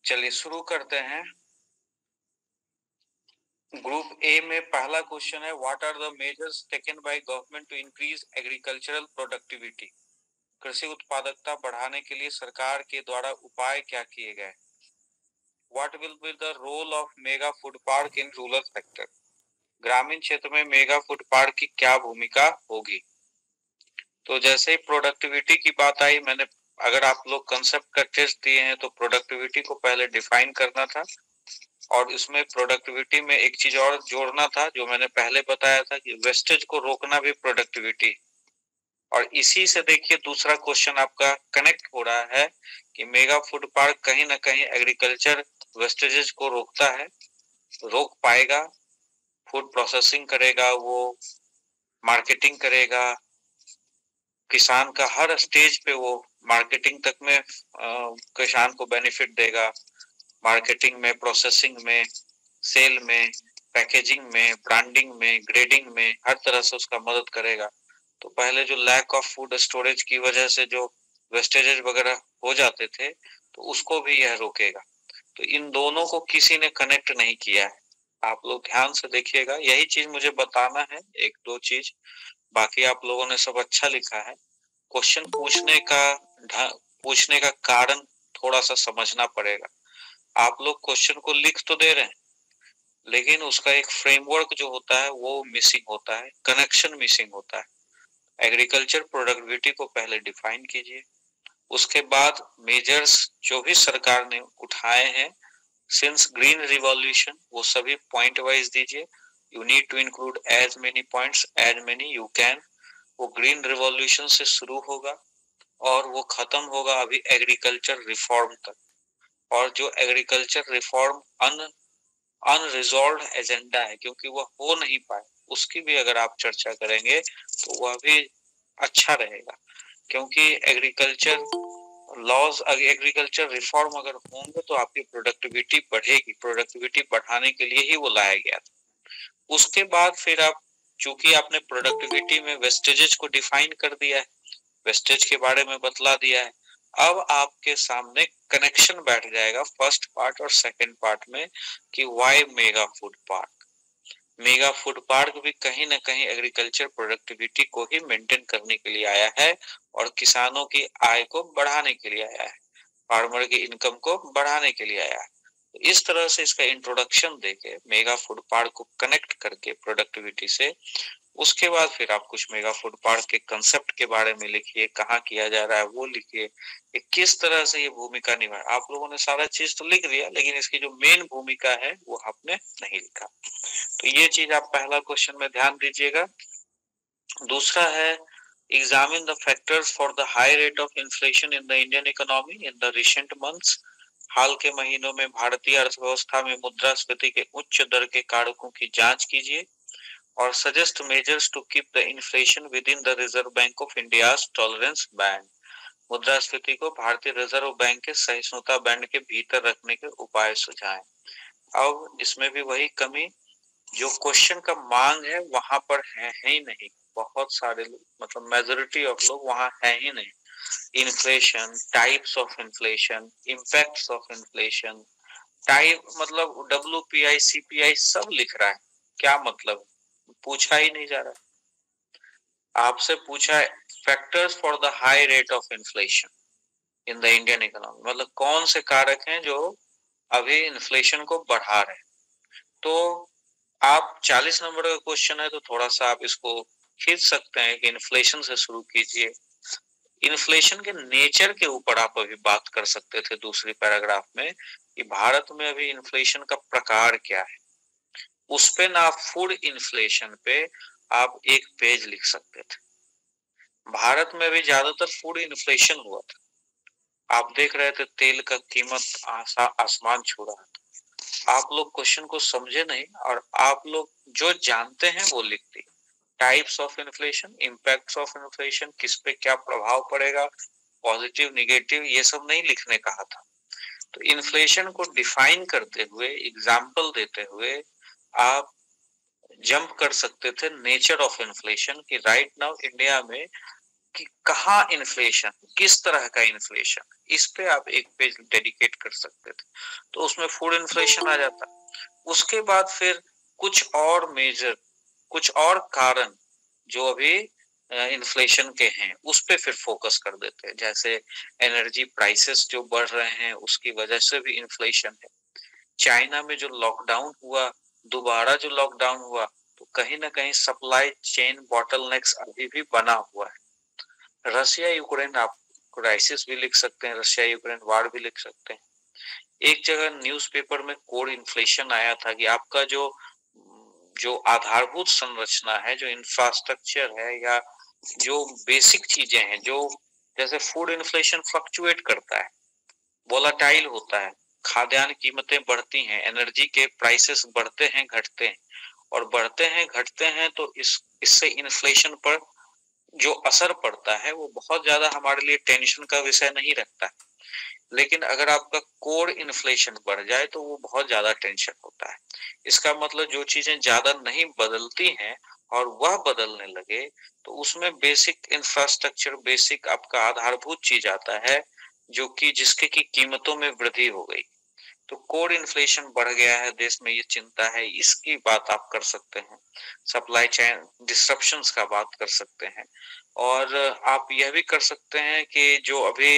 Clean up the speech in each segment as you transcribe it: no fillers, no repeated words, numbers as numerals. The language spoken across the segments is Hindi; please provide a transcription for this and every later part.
चलिए शुरू करते हैं। ग्रुप ए में पहला क्वेश्चन है, what are the measures taken by government to increase agricultural productivity. कृषि उत्पादकता बढ़ाने के लिए सरकार के द्वारा उपाय क्या किए गए। What will be the role of mega food park in rural sector. ग्रामीण क्षेत्र में मेगा फूड पार्क की क्या भूमिका होगी। तो जैसे ही प्रोडक्टिविटी की बात आई, मैंने अगर आप लोग कंसेप्ट का टेस्ट दिए हैं तो प्रोडक्टिविटी को पहले डिफाइन करना था और इसमें प्रोडक्टिविटी में एक चीज और जोड़ना था जो मैंने पहले बताया था कि वेस्टेज को रोकना भी प्रोडक्टिविटी। और इसी से देखिए दूसरा क्वेश्चन आपका कनेक्ट हो रहा है कि मेगा फूड पार्क कहीं ना कहीं एग्रीकल्चर वेस्टेजेस को रोकता है, रोक पाएगा। फूड प्रोसेसिंग करेगा, वो मार्केटिंग करेगा, किसान का हर स्टेज पे वो मार्केटिंग तक में किसान को बेनिफिट देगा। मार्केटिंग में, प्रोसेसिंग में, सेल में, पैकेजिंग में, ब्रांडिंग में, ग्रेडिंग में, हर तरह से उसका मदद करेगा। तो पहले जो लैक ऑफ फूड स्टोरेज की वजह से जो वेस्टेजेज वगैरह हो जाते थे तो उसको भी यह रोकेगा। तो इन दोनों को किसी ने कनेक्ट नहीं किया है। आप लोग ध्यान से देखिएगा, यही चीज मुझे बताना है, एक दो चीज। बाकी आप लोगों ने सब अच्छा लिखा है। क्वेश्चन पूछने का कारण थोड़ा सा समझना पड़ेगा। आप लोग क्वेश्चन को लिख तो दे रहे हैं लेकिन उसका एक फ्रेमवर्क जो होता है वो मिसिंग होता है, कनेक्शन मिसिंग होता है। एग्रीकल्चर प्रोडक्टिविटी को पहले डिफाइन कीजिए, उसके बाद मेजर्स जो भी सरकार ने उठाए हैं सिंस ग्रीन रिवॉल्यूशन वो सभी पॉइंट वाइज दीजिए। You need to include as many points as many you can. वो ग्रीन रिवॉल्यूशन से शुरू होगा और वो खत्म होगा अभी एग्रीकल्चर रिफॉर्म तक। और जो एग्रीकल्चर रिफॉर्म अनरिजॉल्व एजेंडा है क्योंकि वह हो नहीं पाए, उसकी भी अगर आप चर्चा करेंगे तो वह भी अच्छा रहेगा। क्योंकि एग्रीकल्चर लॉज, एग्रीकल्चर रिफॉर्म अगर होंगे तो आपकी प्रोडक्टिविटी बढ़ेगी। प्रोडक्टिविटी बढ़ाने के लिए ही वो लाया गया था। उसके बाद फिर आप, चूंकि आपने प्रोडक्टिविटी में वेस्टेजेस को डिफाइन कर दिया है, वेस्टेज के बारे में बतला दिया है, अब आपके सामने कनेक्शन बैठ जाएगा फर्स्ट पार्ट और सेकंड पार्ट में कि why mega food park. Mega food park भी कहीं ना कहीं एग्रीकल्चर प्रोडक्टिविटी को ही मेंटेन करने के लिए आया है और किसानों की आय को बढ़ाने के लिए आया है, फार्मर की इनकम को बढ़ाने के लिए आया है। तो इस तरह से इसका इंट्रोडक्शन देके मेगा फूड पार्क को कनेक्ट करके प्रोडक्टिविटी से, उसके बाद फिर आप कुछ मेगा फूड पार्क के कंसेप्ट के बारे में लिखिए, कहाँ किया जा रहा है वो लिखिए, किस तरह से ये भूमिका निभा। आप लोगों ने सारा चीज तो लिख दिया लेकिन इसकी जो मेन भूमिका है वो आपने नहीं लिखा। तो ये चीज आप पहला क्वेश्चन में ध्यान दीजिएगा। दूसरा है, examine the factors for the high rate of inflation in the Indian economy in the recent months. हाल के महीनों में भारतीय अर्थव्यवस्था में मुद्रास्फीति के उच्च दर के कारकों की जांच कीजिए और suggest measures to keep the inflation within the Reserve Bank of India's tolerance band. मुद्रास्फीति को भारतीय रिजर्व बैंक के सहिष्णुता बैंड के भीतर रखने के उपाय सुझाएं। अब इसमें भी वही कमी, जो क्वेश्चन का मांग है वहां पर है ही नहीं। बहुत सारे लोग, मतलब मेजोरिटी ऑफ लोग वहां है ही नहीं। Inflation, types of inflation, impacts of inflation, type मतलब WPI CPI सब लिख रहा है, क्या मतलब, पूछा ही नहीं जा रहा। आपसे पूछा है factors for the high rate of inflation in the Indian economy, मतलब कौन से कारक हैं जो अभी इन्फ्लेशन को बढ़ा रहे हैं। तो आप 40 नंबर का क्वेश्चन है तो थोड़ा सा आप इसको खींच सकते हैं कि इन्फ्लेशन से शुरू कीजिए। इन्फ्लेशन के नेचर के ऊपर आप अभी बात कर सकते थे दूसरी पैराग्राफ में कि भारत में अभी इन्फ्लेशन का प्रकार क्या है। उस पे ना फूड इन्फ्लेशन पे आप एक पेज लिख सकते थे। भारत में भी ज्यादातर फूड इन्फ्लेशन हुआ था। आप देख रहे थे तेल का कीमत आसमान छू रहा था। आप लोग क्वेश्चन को समझे नहीं और आप लोग जो जानते हैं वो लिख दिए। Types of inflation, impacts of inflation, किस पे क्या प्रभाव पड़ेगा, पॉजिटिव निगेटिव, ये सब नहीं लिखने कहा था। तो इन्फ्लेशन को डिफाइन करते हुए, एग्जाम्पल देते हुए आप जंप कर सकते थे नेचर ऑफ इन्फ्लेशन कि राइट नाउ इंडिया में कि कहाँ इन्फ्लेशन, किस तरह का इन्फ्लेशन, इस पे आप एक पेज डेडिकेट कर सकते थे। तो उसमें फूड इन्फ्लेशन आ जाता। उसके बाद फिर कुछ और कारण जो अभी इन्फ्लेशन के हैं उस पे फिर फोकस कर देते हैं, जैसे एनर्जी प्राइसेस जो बढ़ रहे हैं उसकी वजह से भी इन्फ्लेशन है। चाइना में जो लॉकडाउन हुआ, दोबारा जो लॉकडाउन हुआ, तो कहीं ना कहीं सप्लाई चेन बॉटलनेक्स अभी भी बना हुआ है। रशिया यूक्रेन, आप क्राइसिस भी लिख सकते हैं, रशिया यूक्रेन वार भी लिख सकते हैं। एक जगह न्यूज़पेपर में कोर इन्फ्लेशन आया था कि आपका जो जो आधारभूत संरचना है, जो इंफ्रास्ट्रक्चर है या जो बेसिक चीजें हैं, जो जैसे फूड इन्फ्लेशन फ्लक्चुएट करता है, वोलाटाइल होता है, खाद्यान्न कीमतें बढ़ती हैं, एनर्जी के प्राइसेस बढ़ते हैं घटते हैं, और बढ़ते हैं घटते हैं, तो इससे इन्फ्लेशन पर जो असर पड़ता है वो बहुत ज्यादा हमारे लिए टेंशन का विषय नहीं रखता है। लेकिन अगर आपका कोर इन्फ्लेशन बढ़ जाए तो वो बहुत ज्यादा टेंशन होता है। इसका मतलब जो चीजें ज्यादा नहीं बदलती हैं और वह बदलने लगे, तो उसमें बेसिक इंफ्रास्ट्रक्चर, बेसिक आपका आधारभूत चीज आता है, जो कि जिसके की कीमतों में वृद्धि हो गई। तो कोर इन्फ्लेशन बढ़ गया है देश में, ये चिंता है, इसकी बात आप कर सकते हैं। सप्लाई चेन डिस्ट्रप्शंस का बात कर सकते हैं। और आप यह भी कर सकते हैं कि जो अभी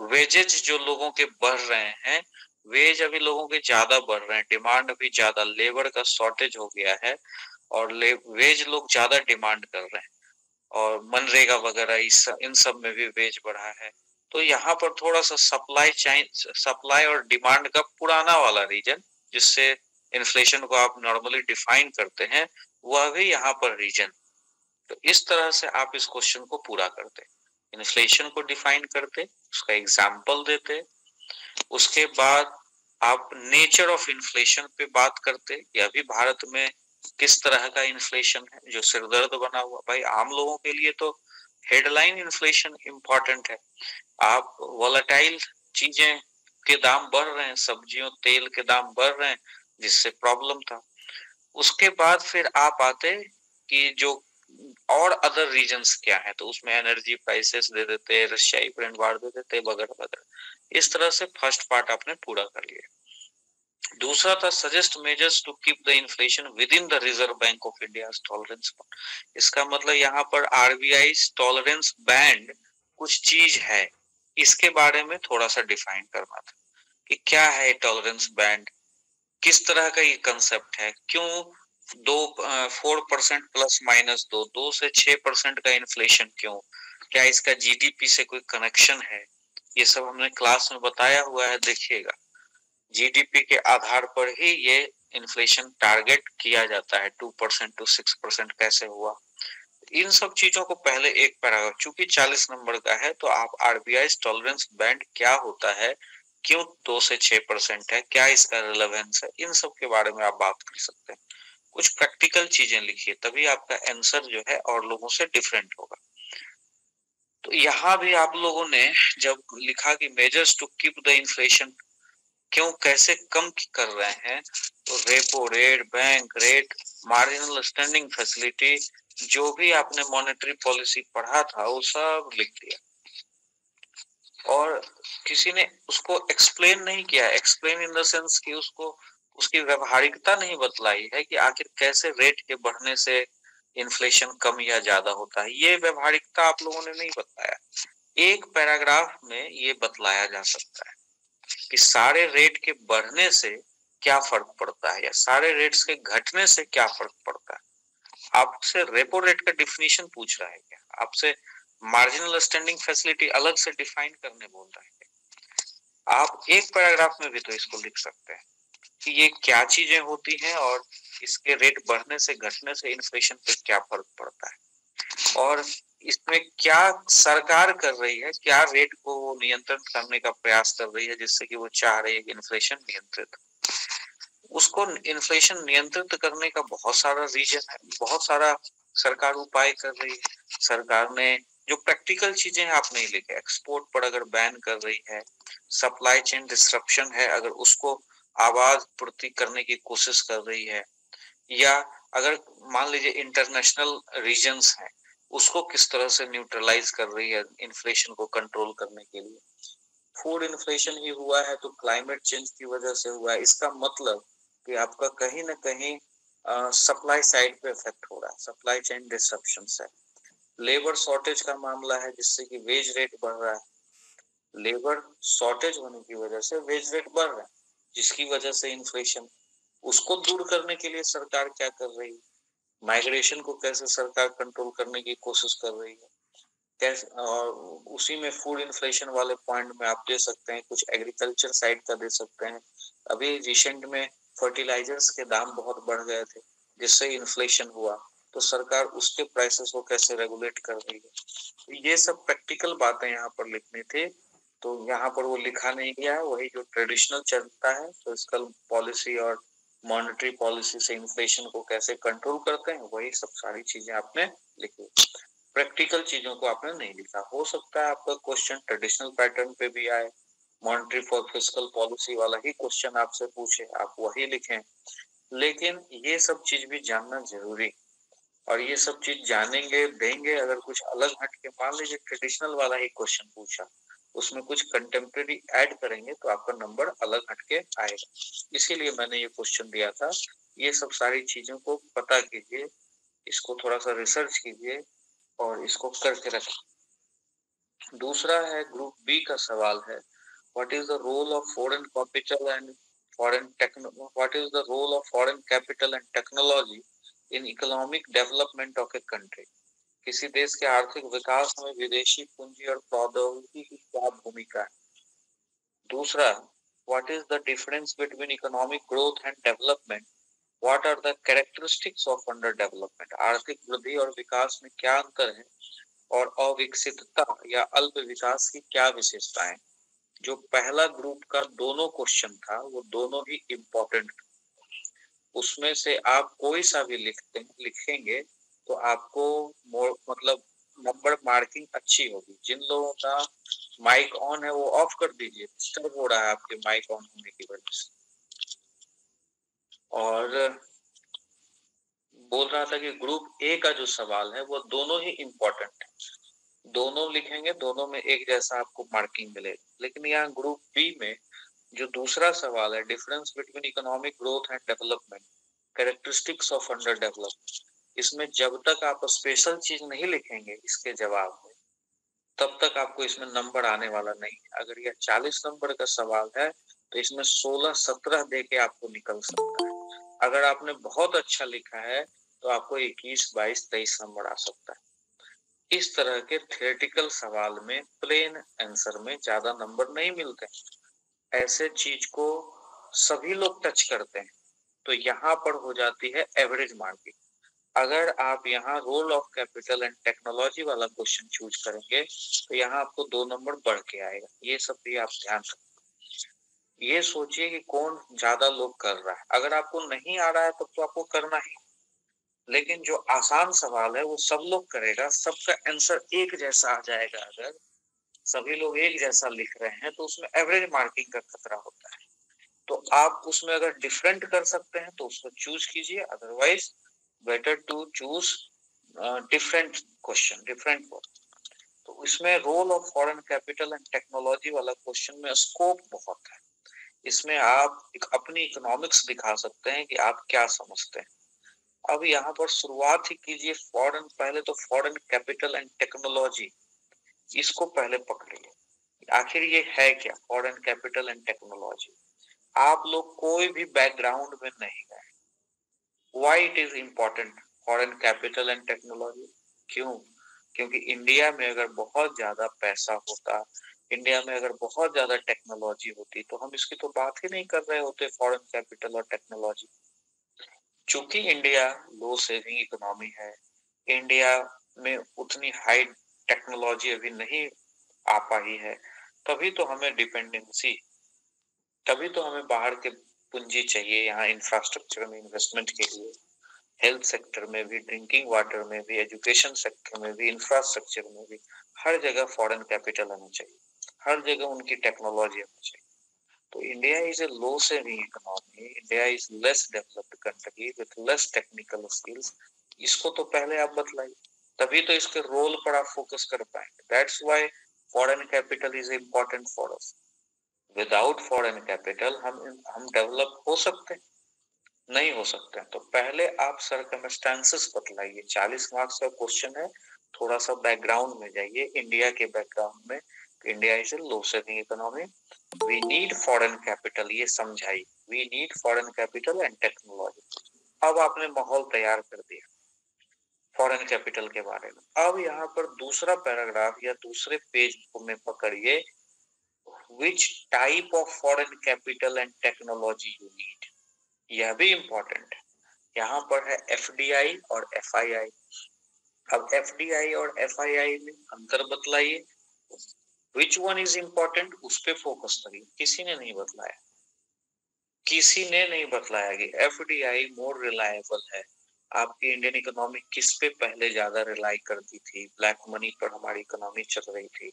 वेजेज जो लोगों के बढ़ रहे हैं, वेज अभी लोगों के ज्यादा बढ़ रहे हैं, डिमांड अभी ज्यादा, लेबर का शॉर्टेज हो गया है और वेज लोग ज्यादा डिमांड कर रहे हैं, और मनरेगा वगैरह इन सब में भी वेज बढ़ा है। तो यहाँ पर थोड़ा सा सप्लाई और डिमांड का पुराना वाला रीजन, जिससे इन्फ्लेशन को आप नॉर्मली डिफाइन करते हैं, वह भी यहाँ पर रीजन। तो इस तरह से आप इस क्वेश्चन को पूरा करते, इन्फ्लेशन को डिफाइन करते, उसका एग्जाम्पल देते, उसके बाद आप नेचर ऑफ इन्फ्लेशन पे बात करते कि अभी भारत में किस तरह का इन्फ्लेशन है जो सिरदर्द बना हुआ। भाई आम लोगों के लिए तो हेडलाइन इन्फ्लेशन इंपॉर्टेंट है। आप वोलेटाइल चीजें के दाम बढ़ रहे हैं, सब्जियों तेल के दाम बढ़ रहे हैं, जिससे प्रॉब्लम था। उसके बाद फिर आप आते कि जो और अदर रीजंस क्या है, तो उसमें एनर्जी प्राइसेस दे देते, रशिया यूक्रेन वार दे देते, वगैरह वगैरह। इस तरह से फर्स्ट पार्ट आपने पूरा कर लिया। दूसरा था suggest measures to keep the inflation within the Reserve Bank of India tolerance. इसका मतलब यहाँ पर आरबीआई टॉलरेंस बैंड कुछ चीज है, इसके बारे में थोड़ा सा डिफाइन करना था कि क्या है टॉलरेंस बैंड, किस तरह का ये कंसेप्ट है, क्यों 4% प्लस माइनस 2 से 6% का इन्फ्लेशन क्यों, क्या इसका जीडीपी से कोई कनेक्शन है, ये सब हमने क्लास में बताया हुआ है, देखिएगा। जीडीपी के आधार पर ही ये इन्फ्लेशन टारगेट किया जाता है, 2% to 6% कैसे हुआ। इन सब चीजों को पहले एक पैराग्राफ, चूंकि 40 नंबर का है, तो आप आरबीआई टॉलरेंस बैंड क्या होता है, क्यों 2 से 6% है, क्या इसका रिलेवेंस है, इन सब के बारे में आप बात कर सकते हैं। कुछ प्रैक्टिकल चीजें लिखिए, तभी आपका आंसर जो है और लोगों से डिफरेंट होगा। तो यहाँ भी आप लोगों ने जब लिखा कि measures to keep the inflation, क्यों कैसे कम कर रहे हैं, तो repo rate, bank rate, marginal standing facility, जो भी आपने मॉनेटरी पॉलिसी पढ़ा था वो सब लिख दिया। और किसी ने उसको एक्सप्लेन नहीं किया, एक्सप्लेन इन द सेंस कि उसको उसकी व्यवहारिकता नहीं बतलाई है कि आखिर कैसे रेट के बढ़ने से इन्फ्लेशन कम या ज्यादा होता है, ये व्यवहारिकता आप लोगों ने नहीं बताया। एक पैराग्राफ में ये बतलाया जा सकता है कि सारे रेट के बढ़ने से क्या फर्क पड़ता है या सारे रेट्स के घटने से क्या फर्क पड़ता है। आपसे रेपो रेट का डिफिनीशन पूछ रहा है क्या, आपसे मार्जिनल स्टैंडिंग फैसिलिटी अलग से डिफाइन करने बोल रहा है क्या। आप एक पैराग्राफ में भी तो इसको लिख सकते हैं कि ये क्या चीजें होती हैं और इसके रेट बढ़ने से घटने से इन्फ्लेशन पे क्या फर्क पड़ता है, और इसमें क्या सरकार कर रही है, क्या रेट को वो नियंत्रण करने का प्रयास कर रही है, जिससे कि वो चाह रही है कि इन्फ्लेशन नियंत्रित। उसको इन्फ्लेशन नियंत्रित करने का बहुत सारा रीजन है, बहुत सारा सरकार उपाय कर रही है। सरकार ने जो प्रैक्टिकल चीजें हैं आप नहीं लिखे, एक्सपोर्ट पर अगर बैन कर रही है, सप्लाई चेन डिस्ट्रप्शन है अगर उसको आवाज पूर्ति करने की कोशिश कर रही है, या अगर मान लीजिए इंटरनेशनल रीजन्स हैं उसको किस तरह से न्यूट्रलाइज कर रही है इन्फ्लेशन को कंट्रोल करने के लिए। फूड इन्फ्लेशन ही हुआ है तो क्लाइमेट चेंज की वजह से हुआ है, इसका मतलब कि आपका कहीं ना कहीं सप्लाई साइड पे इफेक्ट हो रहा है, सप्लाई चेन डिसरप्शन है। लेबर शॉर्टेज का मामला है जिससे कि वेज रेट बढ़ रहा है, लेबर शॉर्टेज होने की वजह से वेज रेट बढ़ रहा है, जिसकी वजह से इन्फ्लेशन। उसको दूर करने के लिए सरकार क्या कर रही है, माइग्रेशन को कैसे सरकार कंट्रोल करने की कोशिश कर रही है, कैसे, और उसी में फूड इन्फ्लेशन वाले पॉइंट में आप दे सकते हैं, कुछ एग्रीकल्चर साइड का दे सकते हैं। अभी रिसेंट में फर्टिलाइजर्स के दाम बहुत बढ़ गए थे जिससे इन्फ्लेशन हुआ, तो सरकार उसके प्राइसेस को कैसे रेगुलेट कर रही है। ये सब प्रैक्टिकल बातें यहाँ पर लिखनी थी, तो यहाँ पर वो लिखा नहीं गया है, वही जो ट्रेडिशनल चलता है, फिस्कल पॉलिसी और मॉनेटरी पॉलिसी से इन्फ्लेशन को कैसे कंट्रोल करते हैं, वही सब सारी चीजें आपने लिखी। प्रैक्टिकल चीजों को आपने नहीं लिखा। हो सकता है आपका क्वेश्चन ट्रेडिशनल पैटर्न पे भी आए, मॉनेटरी फॉर फिस्कल पॉलिसी वाला ही क्वेश्चन आपसे पूछे, आप वही लिखें, लेकिन ये सब चीज भी जानना जरूरी। और ये सब चीज जानेंगे देंगे, अगर कुछ अलग हट के मान लीजिए ट्रेडिशनल वाला ही क्वेश्चन पूछा, उसमें कुछ कंटेम्प्रेरी ऐड करेंगे तो आपका नंबर अलग हट के आएगा। इसीलिए मैंने ये क्वेश्चन दिया था। ये सब सारी चीजों को पता कीजिए, इसको थोड़ा सा रिसर्च कीजिए और इसको करके रखें। दूसरा है ग्रुप बी का सवाल है, what is the role of foreign capital and what is the role of foreign capital and technology in economic development of a country. किसी देश के आर्थिक विकास में विदेशी पूंजी और प्रौद्योगिकी की क्या भूमिका है। दूसरा, what is the difference between economic growth and development, what are the characteristics of under development. आर्थिक वृद्धि और विकास में क्या अंतर है और अविकसितता या अल्प विकास की क्या विशेषताएं। जो पहला ग्रुप का दोनों क्वेश्चन था वो दोनों ही इम्पोर्टेंट, उसमें से आप कोई सा भी लिखेंगे तो आपको मतलब नंबर मार्किंग अच्छी होगी। जिन लोगों का माइक ऑन है वो ऑफ कर दीजिए, डिस्टर्ब हो रहा है आपके माइक ऑन होने की वजह से। और बोल रहा था कि ग्रुप ए का जो सवाल है वो दोनों ही इम्पोर्टेंट है, दोनों लिखेंगे दोनों में एक जैसा आपको मार्किंग मिलेगा। लेकिन यहाँ ग्रुप बी में जो दूसरा सवाल है, difference between economic growth and development, characteristics of under development, इसमें जब तक आप स्पेशल चीज नहीं लिखेंगे इसके जवाब में, तब तक आपको इसमें नंबर आने वाला नहीं है। अगर यह 40 नंबर का सवाल है तो इसमें 16-17 दे के आपको निकल सकता है। अगर आपने बहुत अच्छा लिखा है तो आपको 21, 22, 23 नंबर आ सकता है। इस तरह के थियोरेटिकल सवाल में प्लेन आंसर में ज्यादा नंबर नहीं मिलते। ऐसे चीज को सभी लोग टच करते हैं, तो यहाँ पर हो जाती है एवरेज मार्किंग। अगर आप यहाँ role of capital and technology वाला क्वेश्चन चूज करेंगे तो यहाँ आपको 2 नंबर बढ़ के आएगा। ये सब भी आप ध्यान रखें। ये सोचिए कि कौन ज्यादा लोग कर रहा है, अगर आपको नहीं आ रहा है तब तो आपको करना ही, लेकिन जो आसान सवाल है वो सब लोग करेगा, सबका आंसर एक जैसा आ जाएगा। अगर सभी लोग एक जैसा लिख रहे हैं तो उसमें एवरेज मार्किंग का खतरा होता है। तो आप उसमें अगर डिफरेंट कर सकते हैं तो उसको चूज कीजिए, otherwise better to choose different question, different word. तो इसमें role of foreign capital and technology वाला क्वेश्चन में स्कोप बहुत है। इसमें आप एक अपनी इकोनॉमिक्स दिखा सकते हैं कि आप क्या समझते हैं। अब यहाँ पर शुरुआत ही कीजिए फॉरेन, पहले तो फॉरेन कैपिटल एंड टेक्नोलॉजी, इसको पहले पकड़िए, आखिर ये है क्या फॉरेन कैपिटल एंड टेक्नोलॉजी। आप लोग कोई भी बैकग्राउंड में नहीं गए। Why it is important foreign capital and technology, क्यों? क्योंकि इंडिया में अगर बहुत ज्यादा पैसा होता, इंडिया में अगर बहुत ज्यादा टेक्नोलॉजी होती तो हम इसकी तो बात ही नहीं कर रहे होते फॉरेन कैपिटल और टेक्नोलॉजी। चूंकि इंडिया लो सेविंग इकोनॉमी है, इंडिया में उतनी हाई टेक्नोलॉजी अभी नहीं आ पाई है, तभी तो हमें डिपेंडेंसी, तभी तो हमें बाहर के पूंजी चाहिए यहाँ इंफ्रास्ट्रक्चर में इन्वेस्टमेंट के लिए। हेल्थ सेक्टर में भी, ड्रिंकिंग वाटर में भी, एजुकेशन सेक्टर में भी, इंफ्रास्ट्रक्चर में भी, हर जगह फॉरेन कैपिटल आना चाहिए, हर जगह उनकी टेक्नोलॉजी आना चाहिए। तो India is a low saving economy, India is less developed country with less technical skills. इसको तो पहले आप बतलाइए, तभी तो इसके रोल पर आप फोकस कर पाएंगे। That's why foreign capital is important for us. Without foreign capital हम डेवलप हो सकते हैं? नहीं हो सकते हैं। तो पहले आप सर्कमस्टेंसेस बतलाइए। 40 मार्क्स का क्वेश्चन है, थोड़ा सा बैकग्राउंड में जाइए, इंडिया के बैकग्राउंड में। India is a low saving economy, we need foreign capital, ये समझाइए। We need foreign capital and technology. अब आपने माहौल तैयार कर दिया फॉरेन कैपिटल के बारे में। अब यहाँ पर दूसरा पैराग्राफ या दूसरे पेज में पकड़िए, विच type of foreign capital and technology you need. यह भी इंपॉर्टेंट है। यहाँ पर है एफडीआई और एफआईआई। अब एफडीआई और एफआईआई में अंतर बतलाइए। विच वन इज इंपॉर्टेंट, उस पे फोकस करिए। किसी ने नहीं बतलाया, किसी ने नहीं बतलाया कि एफडीआई मोर रिलायबल है। आपकी इंडियन इकोनॉमी किस पे पहले ज्यादा रिलाई करती थी? ब्लैक मनी पर हमारी इकोनॉमी चल रही थी।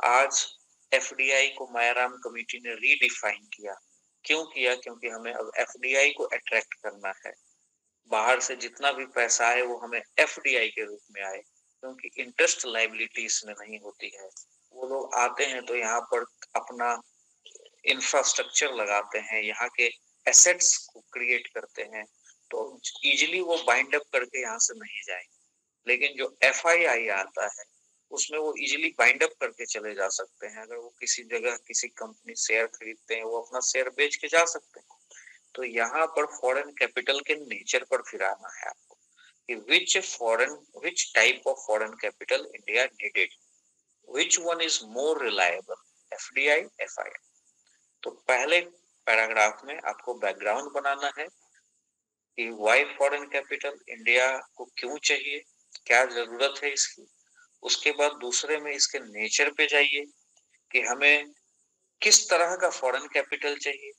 आज एफडीआई को मायाराम कमेटी ने रीडिफाइन किया। क्यों किया? क्योंकि हमें अब एफडीआई को अट्रैक्ट करना है। बाहर से जितना भी पैसा आए वो हमें एफडीआई के रूप में आए, क्योंकि इंटरेस्ट लायबिलिटी इसमें नहीं होती है। वो लोग आते हैं तो यहाँ पर अपना इंफ्रास्ट्रक्चर लगाते हैं, यहाँ के एसेट्स को क्रिएट करते हैं, तो इजिली वो बाइंड अप करके यहाँ से नहीं जाएंगे। लेकिन जो एफआईआई आता है उसमें वो इजिली बाइंड अप करके चले जा सकते हैं। अगर वो किसी जगह किसी कंपनी शेयर खरीदते हैं, वो अपना शेयर बेच के जा सकते हैं। तो यहाँ पर फॉरेन कैपिटल के नेचर पर फिर आना है आपको कि which type of foreign capital India needed, which one is more reliable, FDI FII. तो पहले पैराग्राफ में आपको बैकग्राउंड बनाना है कि व्हाई फॉरेन कैपिटल, इंडिया को क्यों चाहिए, क्या जरूरत है इसकी। उसके बाद दूसरे में इसके नेचर पे जाइए कि हमें किस तरह का फॉरेन कैपिटल चाहिए।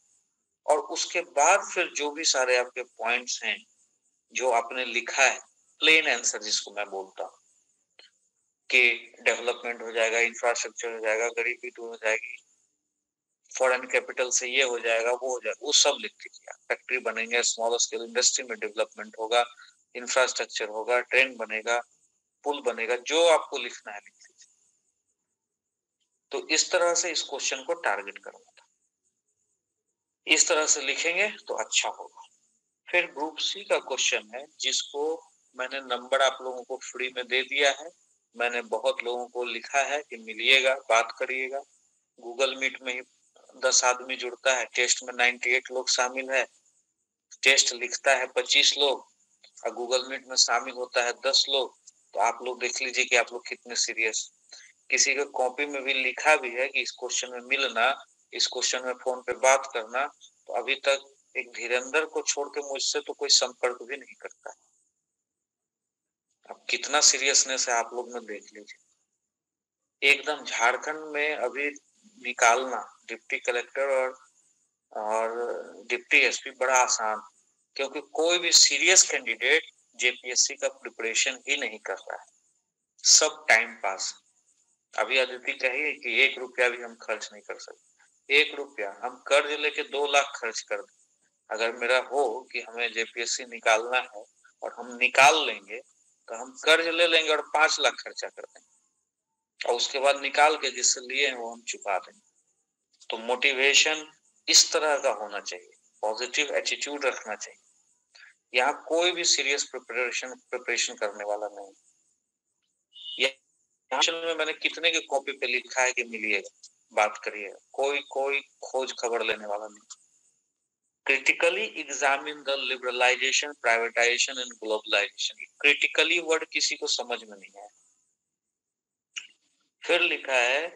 और उसके बाद फिर जो भी सारे आपके पॉइंट्स हैं जो आपने लिखा है, प्लेन आंसर जिसको मैं बोलता हूँ कि डेवलपमेंट हो जाएगा, इंफ्रास्ट्रक्चर हो जाएगा, गरीबी दूर हो जाएगी, फॉरेन कैपिटल से ये हो जाएगा, वो हो जाएगा, वो सब लिख दीजिए। फैक्ट्री बनेंगे, स्मॉल स्केल इंडस्ट्री में डेवलपमेंट होगा, इंफ्रास्ट्रक्चर होगा, ट्रेन बनेगा, पुल बनेगा, जो आपको लिखना है लिख लीजिए। तो इस तरह से इस क्वेश्चन को टारगेट करना था। इस तरह से लिखेंगे तो अच्छा होगा। फिर ग्रुप सी का क्वेश्चन है जिसको मैंने नंबर आप लोगों को फ्री में दे दिया है। मैंने बहुत लोगों को लिखा है कि मिलिएगा, बात करिएगा। गूगल मीट में ही 10 आदमी जुड़ता है, टेस्ट में 98 लोग शामिल है, टेस्ट लिखता है 25 लोग और गूगल मीट में शामिल होता है 10 लोग। तो आप लोग देख लीजिए कि आप लोग कितने सीरियस। किसी के कॉपी में भी लिखा भी है कि इस क्वेश्चन में मिलना, इस क्वेश्चन में फोन पे बात करना। तो अभी तक एक धीरेन्द्र को छोड़ के मुझसे तो कोई संपर्क भी नहीं करता है। अब कितना सीरियसनेस है आप लोग में देख लीजिए। एकदम झारखंड में अभी निकालना डिप्टी कलेक्टर और डिप्टी एसपी बड़ा आसान, क्योंकि कोई भी सीरियस कैंडिडेट जेपीएससी का प्रिपरेशन ही नहीं कर रहा है, सब टाइम पास। अभी अदिति कही कि 1 रुपया भी हम खर्च नहीं कर सकते। 1 रुपया हम कर्ज लेके 2 लाख खर्च कर दें। अगर मेरा हो कि हमें जेपीएससी निकालना है और हम निकाल लेंगे, तो हम कर्ज ले लेंगे और 5 लाख खर्चा कर देंगे और उसके बाद निकाल के जिससे लिए हैं वो हम चुका देंगे। तो मोटिवेशन इस तरह का होना चाहिए, पॉजिटिव एटीट्यूड रखना चाहिए। यहाँ कोई भी सीरियस प्रिपरेशन करने वाला नहीं। में मैंने कितने के कॉपी पे लिखा है कि मिलिएगा, बात करिएगा, कोई खोज खबर लेने वाला नहीं। Critically examine the liberalisation, privatisation and globalisation. Critically word किसी को समझ में नहीं है। फिर लिखा है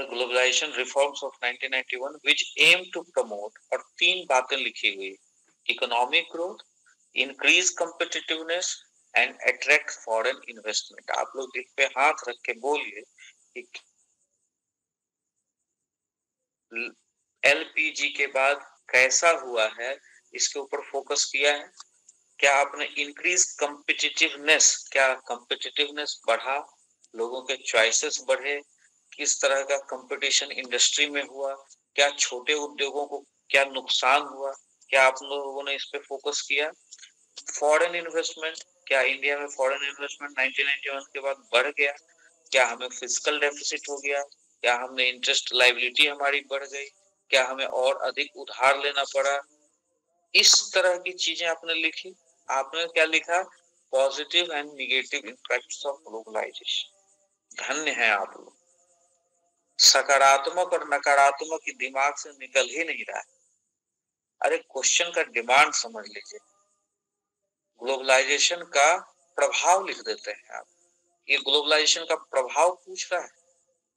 globalisation reforms of 1991 which aim to promote, और 3 बातें लिखी हुई, economic growth, increase competitiveness and attract foreign investment. आप लोग दिल पे हाथ रख के बोलिए कि एलपीजी के बाद कैसा हुआ है, इसके ऊपर फोकस किया है। क्या आपने इंक्रीज कॉम्पिटिटिवनेस, क्या कॉम्पिटिटिवनेस बढ़ा, लोगों के चॉइसेस बढ़े, किस तरह का कंपटीशन इंडस्ट्री में हुआ, क्या छोटे उद्योगों को क्या नुकसान हुआ, क्या आप लोगों ने इस पे फोकस किया। फॉरेन इन्वेस्टमेंट, क्या इंडिया में फॉरेन इन्वेस्टमेंट 1991 के बाद बढ़ गया, क्या हमें फिस्कल डेफिसिट हो गया, क्या हमने इंटरेस्ट लायबिलिटी हमारी बढ़ गई, क्या हमें और अधिक उधार लेना पड़ा? इस तरह की चीजें आपने लिखी। आपने क्या लिखा? Positive and negative impacts of globalisation. धन्य है आप लोग। सकारात्मक और नकारात्मक की दिमाग से निकल ही नहीं रहा है। अरे क्वेश्चन का डिमांड समझ लीजिए। ग्लोबलाइजेशन का प्रभाव लिख देते हैं आप। ये ग्लोबलाइजेशन का प्रभाव पूछ रहा है,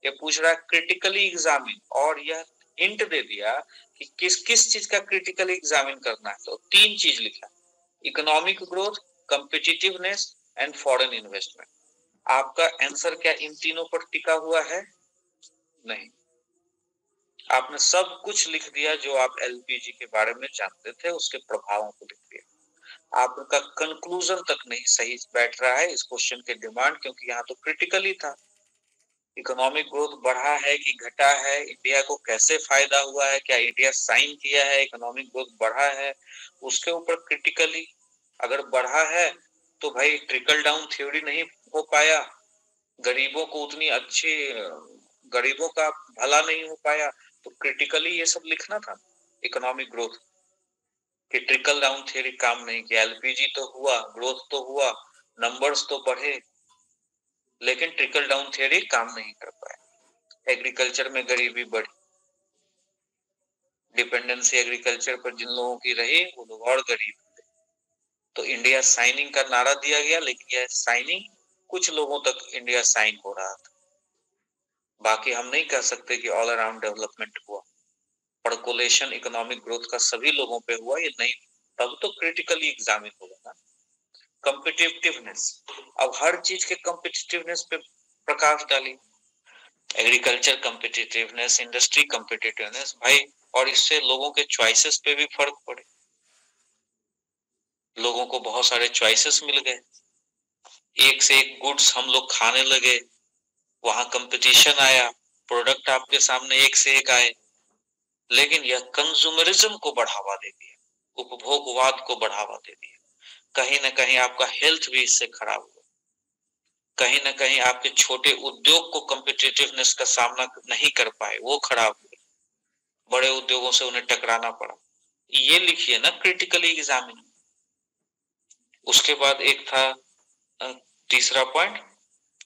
ये पूछ रहा है क्रिटिकली एग्जामिन, और यह हिंट दे दिया कि किस किस चीज का क्रिटिकली एग्जामिन करना है। तो 3 चीज लिखा, economic growth, competitiveness and foreign investment. आपका आंसर क्या इन तीनों पर टिका हुआ है? नहीं। आपने सब कुछ लिख दिया जो आप एलपीजी के बारे में जानते थे, उसके प्रभावों को लिख दिया। आपका कंक्लूजन तक नहीं सही बैठ रहा है इस क्वेश्चन के डिमांड, क्योंकि यहाँ तो क्रिटिकली था। इकोनॉमिक ग्रोथ बढ़ा है कि घटा है, इंडिया को कैसे फायदा हुआ है, क्या इंडिया साइन किया है, इकोनॉमिक ग्रोथ बढ़ा है, उसके ऊपर क्रिटिकली। अगर बढ़ा है तो भाई ट्रिकल डाउन थ्योरी नहीं हो पाया, गरीबों को उतनी अच्छी, गरीबों का भला नहीं हो पाया, तो क्रिटिकली ये सब लिखना था। इकोनॉमिक ग्रोथ कि ट्रिकल डाउन थ्योरी काम नहीं किया, एलपीजी तो हुआ, ग्रोथ तो हुआ, नंबर्स तो बढ़े, लेकिन ट्रिकल डाउन थ्योरी काम नहीं कर पाया। एग्रीकल्चर में गरीबी बढ़ी, डिपेंडेंसी एग्रीकल्चर पर जिन लोगों की रही वो लोग और गरीब थे। तो इंडिया साइनिंग का नारा दिया गया, लेकिन यह साइनिंग कुछ लोगों तक इंडिया साइन हो रहा था। बाकी हम नहीं कह सकते कि ऑल अराउंड डेवलपमेंट हुआ। पर्कोलेशन इकोनॉमिक ग्रोथ का सभी लोगों पे हुआ, ये नहीं, तब तो क्रिटिकली एग्जामिन होगा ना। कॉम्पिटिटिवनेस, अब हर चीज के कॉम्पिटिटिवनेस पे प्रकाश डाली। एग्रीकल्चर कॉम्पिटिटिवनेस, इंडस्ट्री कॉम्पिटिटिवनेस, भाई, और इससे लोगों के चॉइसेस पे भी फर्क पड़े। लोगों को बहुत सारे चॉइसेस मिल गए, एक से एक गुड्स हम लोग खाने लगे, वहां कंपटीशन आया, प्रोडक्ट आपके सामने एक से एक आए, लेकिन यह कंज्यूमरिज्म को बढ़ावा दे दिया, उपभोगवाद को बढ़ावा दे दिया। कहीं ना कहीं आपका हेल्थ भी इससे खराब हुआ, कहीं ना कहीं आपके छोटे उद्योग को कॉम्पिटिटिवनेस का सामना नहीं कर पाए, वो खराब हुए, बड़े उद्योगों से उन्हें टकराना पड़ा। ये लिखिए ना क्रिटिकली एग्जामिन। उसके बाद एक था तीसरा पॉइंट,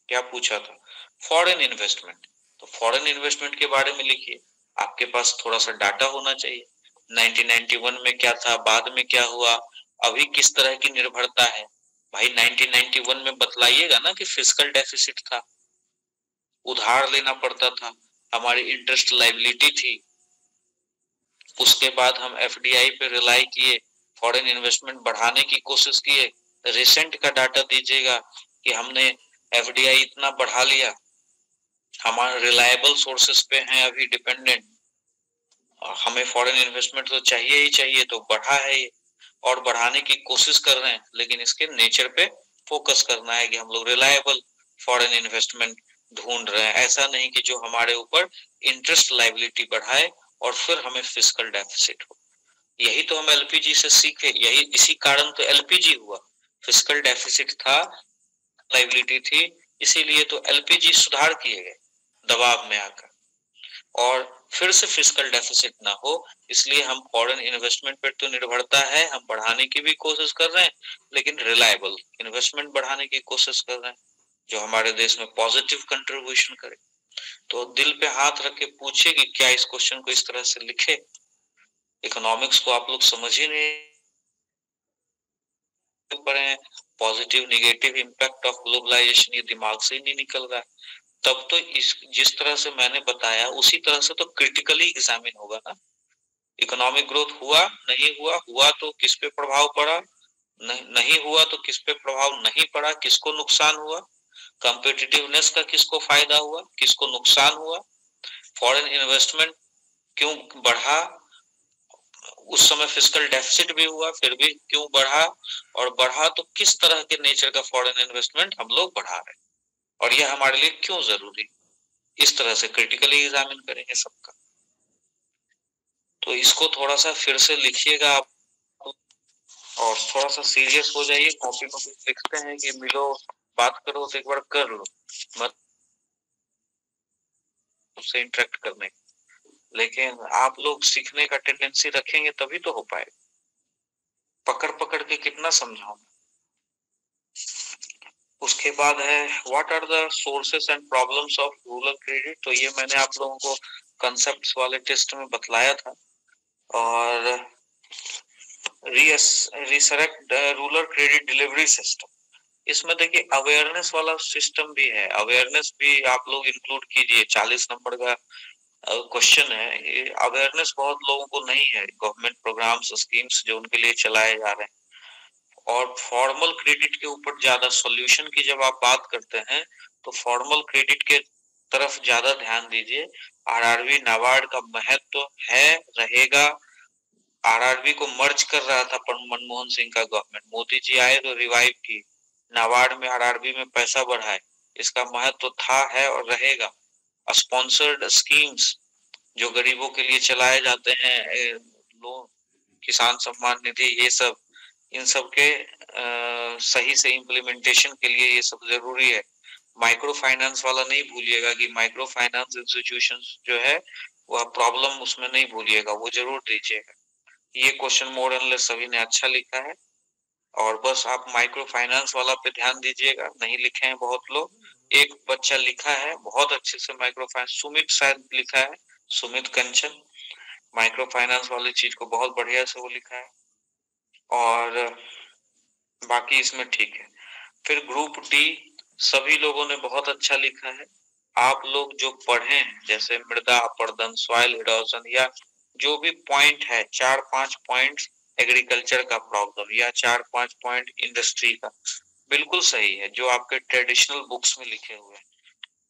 क्या पूछा था? Foreign investment. तो फॉरेन इन्वेस्टमेंट के बारे में लिखिए, आपके पास थोड़ा सा डाटा होना चाहिए। 1991 में क्या था, बाद में क्या हुआ, अभी किस तरह की निर्भरता है। भाई 1991 में बतलाइएगा ना कि फिस्कल डेफिसिट था, उधार लेना पड़ता था, हमारी इंटरेस्ट लायबिलिटी थी। उसके बाद हम एफडीआई पे रिलाई किए, फॉरेन इन्वेस्टमेंट बढ़ाने की कोशिश किए। रिसेंट का डाटा दीजिएगा कि हमने एफडीआई इतना बढ़ा लिया, हमारे रिलायबल सोर्सेस पे हैं अभी डिपेंडेंट, और हमें फॉरेन इन्वेस्टमेंट तो चाहिए ही चाहिए, तो बढ़ा है ये, और बढ़ाने की कोशिश कर रहे हैं, लेकिन इसके नेचर पे फोकस करना है कि हम लोग रिलायबल फॉरेन इन्वेस्टमेंट ढूंढ रहे हैं, ऐसा नहीं कि जो हमारे ऊपर इंटरेस्ट लायबिलिटी बढ़ाए और फिर हमें फिस्कल डेफिसिट हो। यही तो हम एलपीजी से सीखे, यही इसी कारण तो एलपीजी हुआ, फिस्कल डेफिसिट था, लायबिलिटी थी, इसीलिए तो एलपीजी सुधार किए गए दबाव में आकर, और फिर से फिस्कल डेफिसिट ना हो, इसलिए हम फॉरेन इन्वेस्टमेंट पर तो निर्भरता है, हम बढ़ाने की भी कोशिश कर रहे हैं, लेकिन रिलायबल इन्वेस्टमेंट बढ़ाने की कोशिश कर रहे हैं जो हमारे देश में पॉजिटिव कंट्रीब्यूशन करे। तो दिल पे हाथ रख के पूछिए कि क्या इस क्वेश्चन को इस तरह से लिखे। इकोनॉमिक्स को आप लोग समझ ही नहीं पड़े, positive negative impact of globalisation ये दिमाग से ही नहीं निकल रहा है। तब तो इस जिस तरह से मैंने बताया उसी तरह से तो क्रिटिकली एग्जामिन होगा ना। इकोनॉमिक ग्रोथ हुआ नहीं हुआ, हुआ तो किस पे प्रभाव पड़ा, नहीं हुआ तो किस पे प्रभाव नहीं पड़ा, किसको नुकसान हुआ, कॉम्पिटिटिवनेस का किसको फायदा हुआ, किसको नुकसान हुआ, फॉरेन इन्वेस्टमेंट क्यों बढ़ा, उस समय फिस्कल डेफिसिट भी हुआ फिर भी क्यों बढ़ा, और बढ़ा तो किस तरह के नेचर का फॉरेन इन्वेस्टमेंट हम लोग बढ़ा रहे हैं, और यह हमारे लिए क्यों जरूरी। इस तरह से क्रिटिकली एग्जामिन करेंगे सबका। तो इसको थोड़ा सा फिर से लिखिएगा आप, और थोड़ा सा सीरियस हो जाइए, कॉपी में कुछ लिखते हैं कि मिलो बात करो तो एक बार कर लो, मत उससे इंटरेक्ट करने। लेकिन आप लोग सीखने का टेंडेंसी रखेंगे तभी तो हो पाएगा। पकड़ पकड़ के कितना समझाऊं। उसके बाद है what are the sources and problems of rural credit. तो ये मैंने आप लोगों को कंसेप्ट वाले टेस्ट में बतलाया था। और resurrect rural credit delivery system, इसमें देखिए अवेयरनेस वाला सिस्टम भी है। अवेयरनेस भी आप लोग इंक्लूड कीजिए। 40 नंबर का क्वेश्चन है। ये अवेयरनेस बहुत लोगों को नहीं है गवर्नमेंट प्रोग्राम्स स्कीम्स जो उनके लिए चलाए जा रहे हैं। और फॉर्मल क्रेडिट के ऊपर ज्यादा सॉल्यूशन की जब आप बात करते हैं तो फॉर्मल क्रेडिट के तरफ ज्यादा ध्यान दीजिए। आरआरबी नाबार्ड का महत्व है, रहेगा। आरआरबी को मर्ज कर रहा था मनमोहन सिंह का गवर्नमेंट, मोदी जी आए तो रिवाइव की, नाबार्ड में आरआरबी में पैसा बढ़ाए। इसका महत्व था, है और रहेगा। स्पॉन्सर्ड स्कीम्स जो गरीबों के लिए चलाए जाते हैं, लोन, किसान सम्मान निधि, ये सब, इन सब के सही से इम्प्लीमेंटेशन के लिए ये सब जरूरी है। माइक्रो फाइनेंस वाला नहीं भूलिएगा कि माइक्रो फाइनेंस इंस्टीट्यूशंस जो है वह प्रॉब्लम उसमें नहीं भूलिएगा, वो जरूर दीजिएगा। ये क्वेश्चन मोर एंड लेस सभी ने अच्छा लिखा है। और बस आप माइक्रो फाइनेंस वाला पे ध्यान दीजिएगा, नहीं लिखे हैं बहुत लोग। एक बच्चा लिखा है बहुत अच्छे से माइक्रो फाइनेंस, सुमित शायद लिखा है, सुमित कंचन, माइक्रो फाइनेंस वाली चीज को बहुत बढ़िया से वो लिखा है। और बाकी इसमें ठीक है। फिर ग्रुप डी सभी लोगों ने बहुत अच्छा लिखा है। आप लोग जो पढ़े हैं जैसे मृदा अपरदन, सॉइल इरोजन, या जो भी पॉइंट है, 4-5 पॉइंट एग्रीकल्चर का प्रॉब्लम या 4-5 पॉइंट इंडस्ट्री का, बिल्कुल सही है जो आपके ट्रेडिशनल बुक्स में लिखे हुए हैं।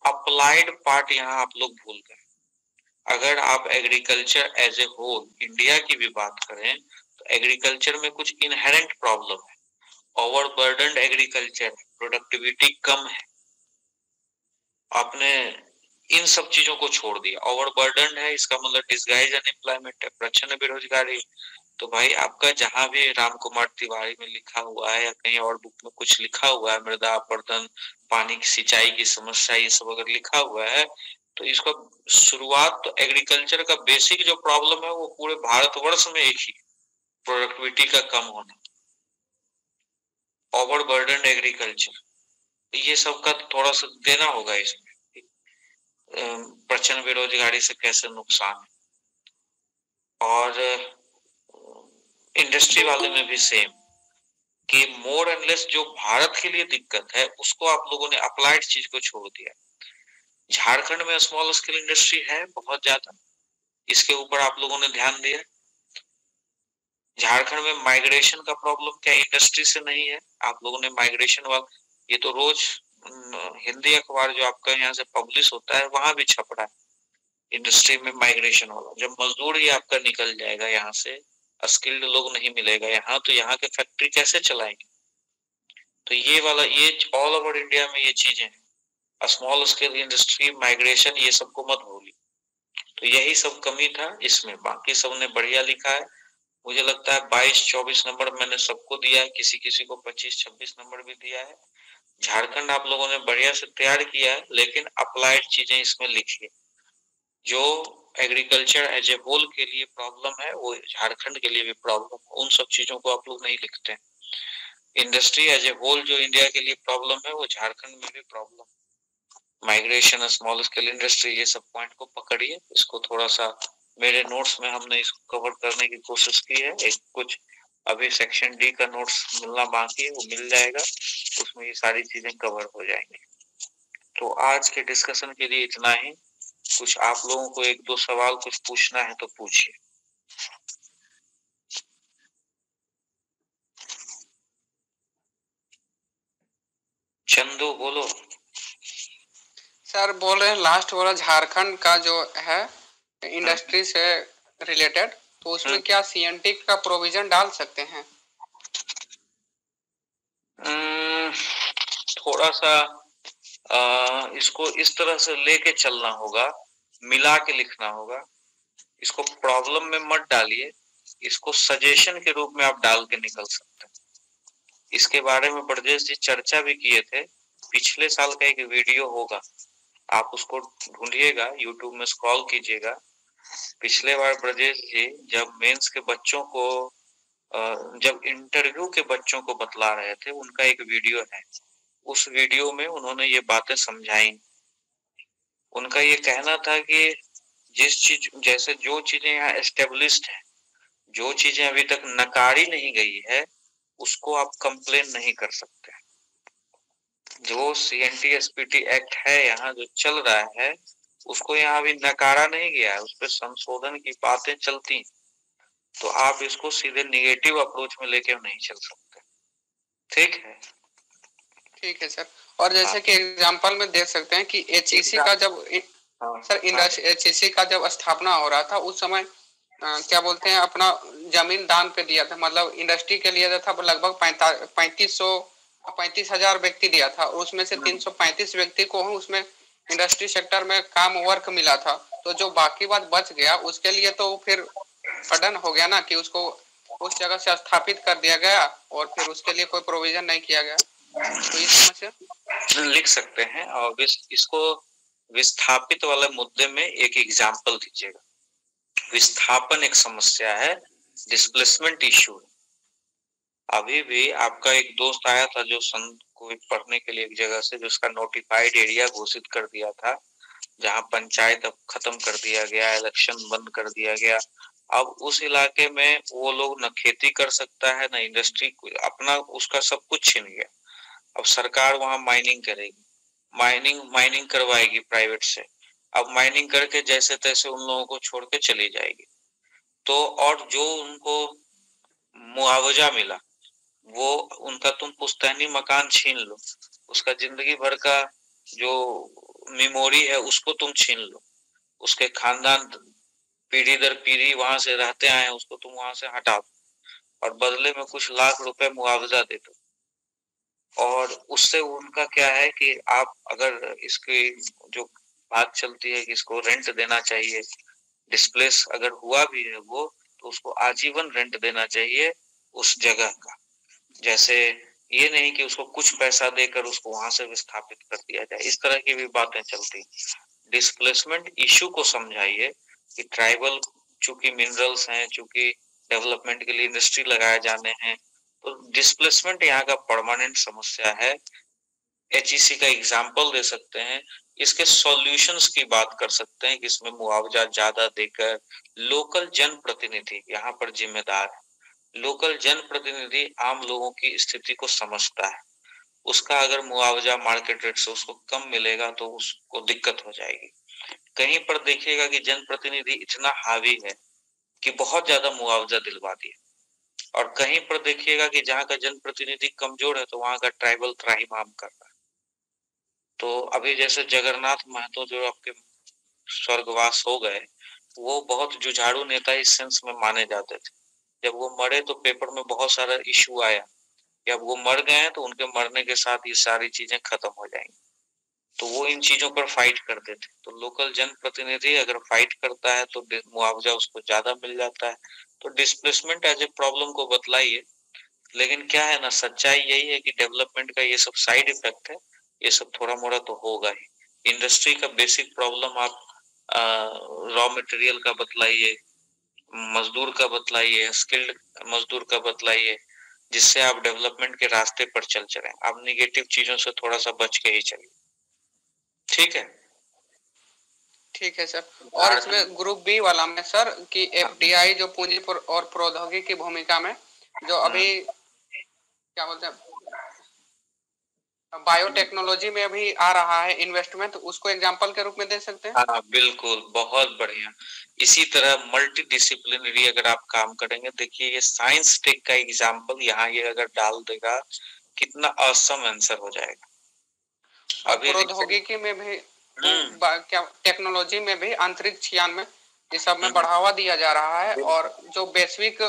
अप्लाइड पार्ट यहाँ आप लोग भूल गए। अगर आप agriculture as a whole India की भी बात करें तो एग्रीकल्चर में कुछ इनहेरेंट प्रॉब्लम है। ओवरबर्डन्ड एग्रीकल्चर, प्रोडक्टिविटी कम है। आपने इन सब चीजों को छोड़ दिया। ओवरबर्डन्ड है इसका मतलब डिसगाइज अनएम्प्लॉयमेंट है, प्रचंड बेरोजगारी। तो भाई आपका जहां भी राम कुमार तिवारी में लिखा हुआ है या कहीं और बुक में कुछ लिखा हुआ है, मृदा अपरदन, पानी की सिंचाई की समस्या, ये सब अगर लिखा हुआ है तो इसका शुरुआत तो एग्रीकल्चर का बेसिक जो प्रॉब्लम है वो पूरे भारतवर्ष में एक ही, प्रोडक्टिविटी का कम होना, ओवरबर्डन्ड एग्रीकल्चर, ये सब का थोड़ा सा देना होगा इसमें। प्रचंड बेरोजगारी से कैसे नुकसान है। और इंडस्ट्री वाले में भी सेम कि मोर एंड लेस जो भारत के लिए दिक्कत है उसको आप लोगों ने अप्लाइड चीज को छोड़ दिया। झारखंड में स्मॉल स्केल इंडस्ट्री है बहुत ज्यादा, इसके ऊपर आप लोगों ने ध्यान दिया। झारखंड में माइग्रेशन का प्रॉब्लम क्या इंडस्ट्री से नहीं है? आप लोगों ने माइग्रेशन वाला, ये तो रोज हिंदी अखबार जो आपका यहाँ से पब्लिश होता है वहां भी छप रहा है इंडस्ट्री में माइग्रेशन वाला। जब मजदूर ही आपका निकल जाएगा यहाँ से, स्किल्ड लोग नहीं मिलेगा यहाँ, तो यहाँ के फैक्ट्री कैसे चलाएंगे? तो ये वाला, ये ऑल ओवर इंडिया में ये चीजें हैं, स्मॉल स्केल इंडस्ट्री, माइग्रेशन, ये सबको मत भूलिए। तो यही सब कमी था इसमें, बाकी सब ने बढ़िया लिखा है। मुझे लगता है 22-24 नंबर मैंने सबको दिया है, किसी किसी को 25-26 नंबर भी दिया है। झारखंड आप लोगों ने बढ़िया से तैयार किया है, लेकिन अप्लाइड चीजें इसमें लिखिए। जो एग्रीकल्चर एज ए होल के लिए प्रॉब्लम है वो झारखंड के लिए भी प्रॉब्लम, उन सब चीजों को आप लोग नहीं लिखते हैं। इंडस्ट्री एज ए होल जो इंडिया के लिए प्रॉब्लम है वो झारखंड में भी problem, migration, small scale industry, ये सब पॉइंट को पकड़िए। इसको थोड़ा सा मेरे नोट्स में हमने इसको कवर करने की कोशिश की है। एक कुछ अभी सेक्शन डी का नोट्स मिलना बाकी है, वो मिल जाएगा, उसमें ये सारी चीजें कवर हो जाएंगी। तो आज के डिस्कशन के लिए इतना ही। कुछ आप लोगों को 1-2 सवाल कुछ पूछना है तो पूछिए। चंदू बोलो। सर बोल रहे हैं लास्ट वाला झारखंड का जो है इंडस्ट्री से रिलेटेड, तो उसमें क्या सीएनटी का प्रोविजन डाल सकते हैं? थोड़ा सा इसको इस तरह से लेके चलना होगा, मिला के लिखना होगा। इसको प्रॉब्लम में मत डालिए, इसको सजेशन के रूप में आप डाल के निकल सकते हैं। इसके बारे में ब्रजेश जी चर्चा भी किए थे, पिछले साल का एक वीडियो होगा, आप उसको ढूंढिएगा, यूट्यूब में स्क्रॉल कीजिएगा, पिछले बार ब्रजेश जी जब मेंस के बच्चों को जब इंटरव्यू के बच्चों को बतला रहे थे, उनका एक वीडियो है, उस वीडियो में उन्होंने ये बातें समझाई। उनका ये कहना था कि जिस चीज जैसे जो चीजें यहाँ एस्टेब्लिश्ड है, जो चीजें अभी तक नकारी नहीं गई है, उसको आप कंप्लेन नहीं कर सकते। जो CNT SPT एक्ट है यहाँ जो चल रहा है, उसको यहाँ अभी नकारा नहीं गया है, उस पर संशोधन की बातें चलती, तो आप इसको सीधे निगेटिव अप्रोच में लेके नहीं चल सकते। ठीक है, ठीक है सर। और जैसे कि एग्जांपल में देख सकते हैं कि HEC का जब सर HEC का जब स्थापना हो रहा था, उस समय क्या बोलते हैं अपना जमीन दान पे दिया था, मतलब इंडस्ट्री के लिए था लगभग 35,000 व्यक्ति दिया था, और उसमें से 335 व्यक्ति को उसमें इंडस्ट्री सेक्टर में काम वर्क मिला था। तो जो बाकी बात बच गया उसके लिए तो फिर सडन हो गया ना कि उसको उस जगह से स्थापित कर दिया गया और फिर उसके लिए कोई प्रोविजन नहीं किया गया। तो इस समस्या लिख सकते हैं और इसको विस्थापित वाले मुद्दे में एक एग्जाम्पल दीजिएगा। विस्थापन एक समस्या है, डिस्प्लेसमेंट इशू। अभी भी आपका एक दोस्त आया था जो कोई पढ़ने के लिए एक जगह से, जिसका नोटिफाइड एरिया घोषित कर दिया था, जहां पंचायत अब खत्म कर दिया गया, इलेक्शन बंद कर दिया गया। अब उस इलाके में वो लोग न खेती कर सकता है, न इंडस्ट्री, अपना उसका सब कुछ छीन गया। अब सरकार वहां माइनिंग करेगी, माइनिंग करवाएगी प्राइवेट से। अब माइनिंग करके जैसे तैसे उन लोगों को छोड़ के चली जाएगी। तो और जो उनको मुआवजा मिला, वो उनका तुम पुश्तैनी मकान छीन लो, उसका जिंदगी भर का जो मेमोरी है उसको तुम छीन लो, उसके खानदान पीढ़ी दर पीढ़ी वहां से रहते आए हैं, उसको तुम वहां से हटा दो और बदले में कुछ लाख रुपए मुआवजा दे दो। और उससे उनका क्या है कि आप अगर इसकी जो बात चलती है कि इसको रेंट देना चाहिए, डिस्प्लेस अगर हुआ भी है वो, तो उसको आजीवन रेंट देना चाहिए उस जगह का। जैसे ये नहीं कि उसको कुछ पैसा देकर उसको वहां से विस्थापित कर दिया जाए, इस तरह की भी बातें चलती। डिस्प्लेसमेंट इशू को समझाइए कि ट्राइबल चूंकि मिनरल्स हैं, चूंकि डेवलपमेंट के लिए इंडस्ट्री लगाए जाने हैं, तो डिस्प्लेसमेंट यहाँ का परमानेंट समस्या है। HEC का एग्जाम्पल दे सकते हैं, इसके सॉल्यूशंस की बात कर सकते हैं कि इसमें मुआवजा ज्यादा देकर लोकल जनप्रतिनिधि यहाँ पर जिम्मेदार है। लोकल जनप्रतिनिधि आम लोगों की स्थिति को समझता है, उसका अगर मुआवजा मार्केट रेट से उसको कम मिलेगा तो उसको दिक्कत हो जाएगी। कहीं पर देखिएगा कि जनप्रतिनिधि इतना हावी है कि बहुत ज्यादा मुआवजा दिलवा दिया, और कहीं पर देखिएगा कि जहाँ का जनप्रतिनिधि कमजोर है तो वहां का ट्राइबल त्राहिमाम कर रहा है। तो अभी जैसे जगन्नाथ महतो जो आपके स्वर्गवास हो गए, वो बहुत जुझारू नेता इस सेंस में माने जाते थे। जब वो मरे तो पेपर में बहुत सारा इशू आया कि अब वो मर गए हैं तो उनके मरने के साथ ये सारी चीजें खत्म हो जाएंगी, तो वो इन चीजों पर फाइट करते थे। तो लोकल जनप्रतिनिधि अगर फाइट करता है तो मुआवजा उसको ज्यादा मिल जाता है। तो डिस्प्लेसमेंट एज ए प्रॉब्लम को बतलाइए, लेकिन क्या है ना, सच्चाई यही है कि डेवलपमेंट का ये सब साइड इफेक्ट है, ये सब थोड़ा मोड़ा तो होगा ही। इंडस्ट्री का बेसिक प्रॉब्लम आप रॉ मटेरियल का बतलाइए, मजदूर का बतलाइए, स्किल्ड मजदूर का बतलाइए, जिससे आप डेवलपमेंट के रास्ते पर चल चले। आप निगेटिव चीजों से थोड़ा सा बच के ही चलिए। ठीक है, ठीक है सर। और इसमें ग्रुप बी वाला में सर कि FDI जो पूंजी और प्रौद्योगिकी की भूमिका में जो अभी क्या बोलते हैं बायोटेक्नोलॉजी में अभी आ रहा है इन्वेस्टमेंट, उसको एग्जांपल के रूप में दे सकते हैं। हाँ बिल्कुल, बहुत बढ़िया। इसी तरह मल्टी डिसिप्लिनरी अगर आप काम करेंगे, देखिए ये साइंस टेक का एग्जांपल यहाँ ये अगर डाल देगा, कितना ऑसम आंसर हो जाएगा। अभी प्रौद्योगिकी में भी क्या टेक्नोलॉजी में भी अंतरिक्ष यान में ये सब में बढ़ावा दिया जा रहा है, और जो वैश्विक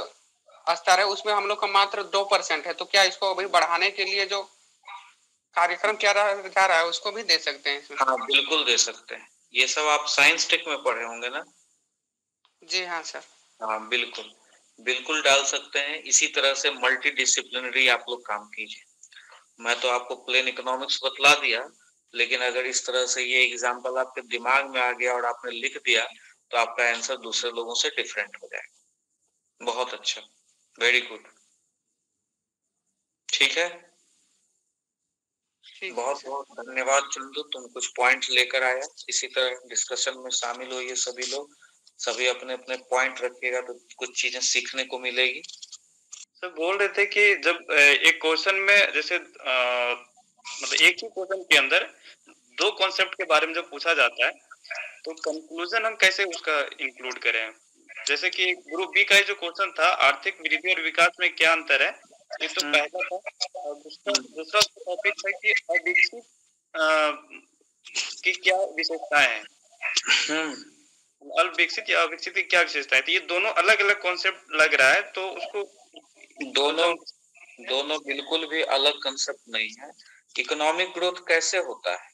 स्तर है उसमें हम लोग का मात्र 2% है। तो क्या इसको अभी बढ़ाने के लिए जो कार्यक्रम क्या जा रहा है उसको भी दे सकते हैं इसमें? हाँ बिल्कुल दे सकते हैं, ये सब आप साइंस टेक में पढ़े होंगे ना। जी हाँ सर। हाँ बिल्कुल, बिल्कुल डाल सकते हैं। इसी तरह से मल्टी डिसिप्लिनरी आप लोग काम कीजिए। मैं तो आपको प्लेन इकोनॉमिक्स बतला दिया, लेकिन अगर इस तरह से ये एग्जाम्पल आपके दिमाग में आ गया और आपने लिख दिया, तो आपका आंसर दूसरे लोगों से डिफरेंट हो जाएगा। बहुत अच्छा, वेरी गुड, ठीक है। बहुत बहुत धन्यवाद चंदू, तुम कुछ पॉइंट लेकर आया। इसी तरह डिस्कशन में शामिल होइए सभी लोग, सभी अपने अपने पॉइंट रखिएगा तो कुछ चीजें सीखने को मिलेगी। सर बोल रहे थे कि जब एक क्वेश्चन में जैसे मतलब एक ही क्वेश्चन के अंदर दो कॉन्सेप्ट के बारे में जब पूछा जाता है तो कंक्लूजन हम कैसे उसका इंक्लूड करें? जैसे कि ग्रुप बी का जो क्वेश्चन था, आर्थिक वृद्धि और विकास में क्या अंतर है, ये तो पहला था। और दूसरा टॉपिक था कि अविकसित की क्या विशेषताएं हैं, अविकसित या अविकसित की क्या विशेषताएं थी। ये दोनों अलग अलग कॉन्सेप्ट लग रहा है, तो उसको दोनों बिल्कुल भी अलग कंसेप्ट नहीं है। इकोनॉमिक ग्रोथ कैसे होता है?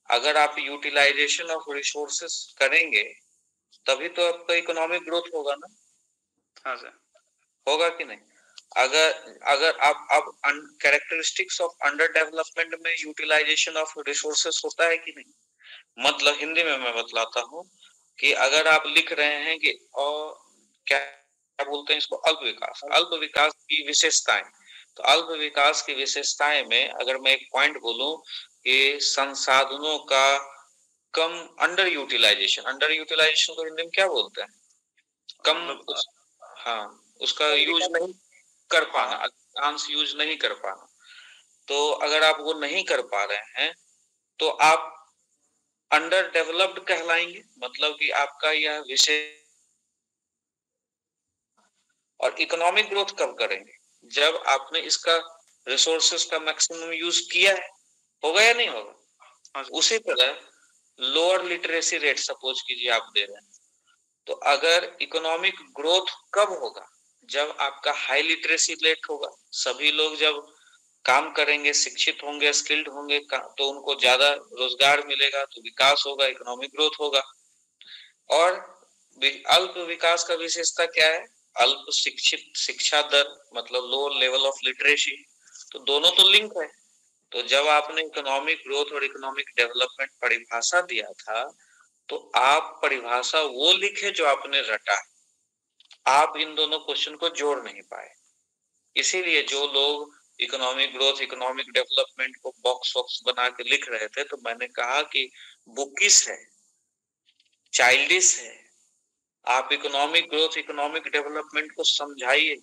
अगर आप यूटिलाइजेशन ऑफ रिसोर्सेस करेंगे तभी तो आपका इकोनॉमिक ग्रोथ होगा ना। हाँ सर, होगा कि नहीं? अगर आप अब कैरेक्टरिस्टिक्स ऑफ अंडर डेवलपमेंट में यूटिलाइजेशन ऑफ रिसोर्सेस होता है कि नहीं? मतलब हिंदी में मैं बतलाता हूँ कि अगर आप लिख रहे हैं कि और क्या बोलते हैं इसको, अल्प विकास की विशेषताएं, तो अल्प विकास की विशेषताएं में अगर मैं एक पॉइंट बोलूं कि संसाधनों का कम अंडर यूटिलाइजेशन को हिंदी में क्या बोलते हैं? कम हाँ, उसका यूज नहीं कर पाना, अधिकांश यूज नहीं कर पाना। तो अगर आप वो नहीं कर पा रहे हैं तो आप अंडर डेवलप्ड कहलाएंगे, मतलब कि आपका यह विषय। और इकोनॉमिक ग्रोथ कब करेंगे? जब आपने इसका रिसोर्सेस का मैक्सिमम यूज किया है, होगा या नहीं होगा? उसी तरह लोअर लिटरेसी रेट सपोज कीजिए आप दे रहे हैं, तो अगर इकोनॉमिक ग्रोथ कब होगा? जब आपका हाई लिटरेसी रेट होगा, सभी लोग जब काम करेंगे, शिक्षित होंगे, स्किल्ड होंगे, तो उनको ज्यादा रोजगार मिलेगा, तो विकास होगा, इकोनॉमिक ग्रोथ होगा। और अल्प विकास का विशेषता क्या है? अल्प शिक्षा दर, मतलब लोअर लेवल ऑफ लिटरेसी। तो दोनों तो लिंक है। तो जब आपने इकोनॉमिक ग्रोथ और इकोनॉमिक डेवलपमेंट परिभाषा दिया था, तो आप परिभाषा वो लिखे जो आपने रटा, आप इन दोनों क्वेश्चन को जोड़ नहीं पाए। इसीलिए जो लोग इकोनॉमिक ग्रोथ, इकोनॉमिक डेवलपमेंट को बॉक्स वॉक्स बना के लिख रहे थे, तो मैंने कहा कि बुकिश है, चाइल्डिश है। आप इकोनॉमिक ग्रोथ, इकोनॉमिक डेवलपमेंट को समझाइए।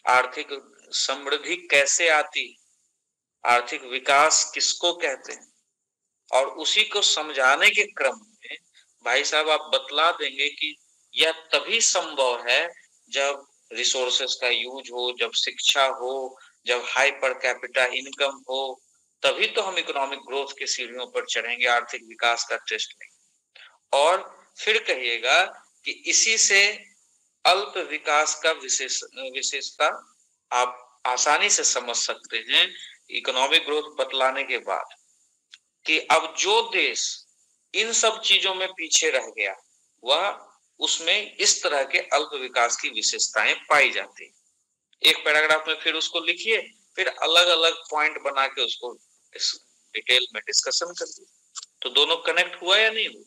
आर्थिक समृद्धि कैसे आती, आर्थिक विकास किसको कहते हैं, और उसी को समझाने के क्रम में भाई साहब आप बतला देंगे कि यह तभी संभव है जब रिसोर्सेस का यूज हो, जब शिक्षा हो, जब हाई पर कैपिटा इनकम हो, तभी तो हम इकोनॉमिक ग्रोथ की सीढ़ियों पर चढ़ेंगे, आर्थिक विकास का टेस्ट लेंगे। और फिर कहिएगा कि इसी से अल्प विकास का विशेषता आप आसानी से समझ सकते हैं इकोनॉमिक ग्रोथ बतलाने के बाद, कि अब जो देश इन सब चीजों में पीछे रह गया वह उसमें इस तरह के अल्प विकास की विशेषताएं पाई जाती। एक पैराग्राफ में फिर उसको लिखिए, फिर अलग अलग पॉइंट बना के उसको डिटेल में डिस्कशन करिए। तो दोनों कनेक्ट हुआ या नहीं हुआ?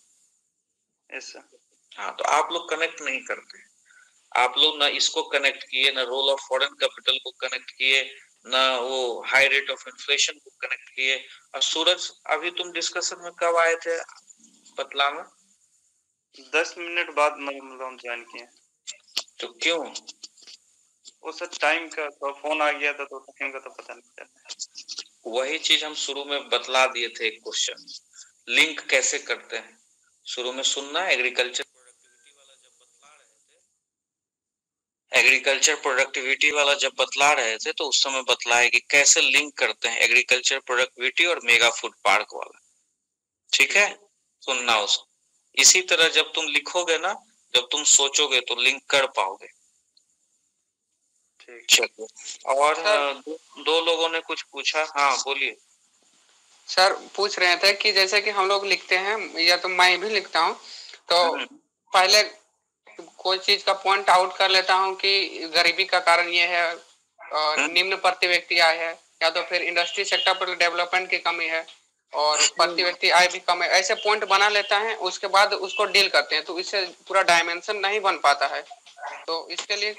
Yes sir. हाँ, तो आप लोग कनेक्ट नहीं करते। आप लोग ना इसको कनेक्ट किए, ना रोल ऑफ फॉरेन कैपिटल को कनेक्ट किए, ना वो हाई रेट ऑफ इन्फ्लेशन को कनेक्ट किए। और सूरज, अभी तुम डिस्कशन में कब आए थे बतलाना? 10 मिनट बाद मतलब ज्वाइन किए। तो क्यों? वो सर टाइम का तो फोन आ गया था, तो टाइम का तो पता नहीं चला। वही चीज हम शुरू में बतला दिए थे। एक क्वेश्चन लिंक कैसे करते हैं शुरू में सुनना। एग्रीकल्चर प्रोडक्टिविटी वाला जब बतला रहे थे तो उस समय बतलाए कि कैसे लिंक करते हैं एग्रीकल्चर प्रोडक्टिविटी और मेगा फूड पार्क वाला। ठीक है, सुनना उसको। इसी तरह जब तुम लिखोगे ना, जब तुम सोचोगे तो लिंक कर पाओगे। चलो, और दो लोगों ने कुछ पूछा। हाँ बोलिए सर। पूछ रहे थे कि जैसे कि हम लोग लिखते हैं, या तो मैं भी लिखता हूँ, तो पहले कोई चीज का पॉइंट आउट कर लेता हूँ कि गरीबी का कारण ये है, निम्न प्रति व्यक्ति आय है, या तो फिर इंडस्ट्री सेक्टर पर डेवलपमेंट की कमी है, और प्रति व्यक्ति आय भी कम है, ऐसे पॉइंट बना लेता है, उसके बाद उसको डील करते हैं, तो इससे पूरा डायमेंशन नहीं बन पाता है। तो इसके लिए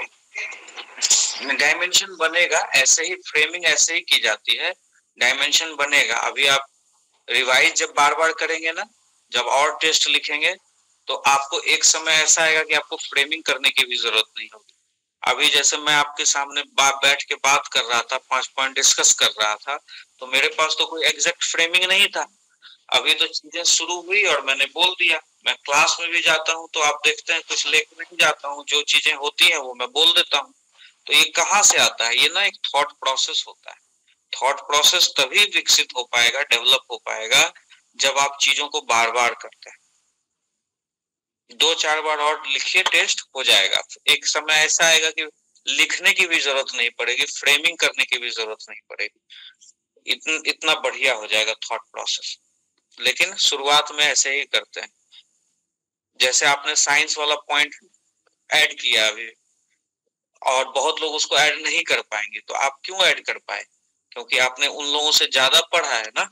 डायमेंशन बनेगा, ऐसे ही फ्रेमिंग ऐसे ही की जाती है, डायमेंशन बनेगा। अभी आप रिवाइज जब बार बार करेंगे ना, जब और टेस्ट लिखेंगे, तो आपको एक समय ऐसा आएगा कि आपको फ्रेमिंग करने की भी जरूरत नहीं होगी। अभी जैसे मैं आपके सामने बैठ के बात कर रहा था, 5 पॉइंट डिस्कस कर रहा था, तो मेरे पास तो कोई एग्जैक्ट फ्रेमिंग नहीं था। अभी तो चीजें शुरू हुई और मैंने बोल दिया। मैं क्लास में भी जाता हूँ तो आप देखते हैं कुछ लेकर नहीं जाता हूँ, जो चीजें होती हैं वो मैं बोल देता हूँ। तो ये कहाँ से आता है? ये ना एक थॉट प्रोसेस होता है। थॉट प्रोसेस तभी विकसित हो पाएगा, डेवलप हो पाएगा, जब आप चीजों को बार बार करते हैं। 2-4 बार और लिखिए, टेस्ट हो जाएगा। एक समय ऐसा आएगा कि लिखने की भी जरूरत नहीं पड़ेगी, फ्रेमिंग करने की भी जरूरत नहीं पड़ेगी। इतना बढ़िया हो जाएगा थॉट प्रोसेस। लेकिन शुरुआत में ऐसे ही करते हैं। जैसे आपने साइंस वाला पॉइंट ऐड किया अभी, और बहुत लोग उसको ऐड नहीं कर पाएंगे, तो आप क्यों ऐड कर पाए? क्योंकि आपने उन लोगों से ज्यादा पढ़ा है ना,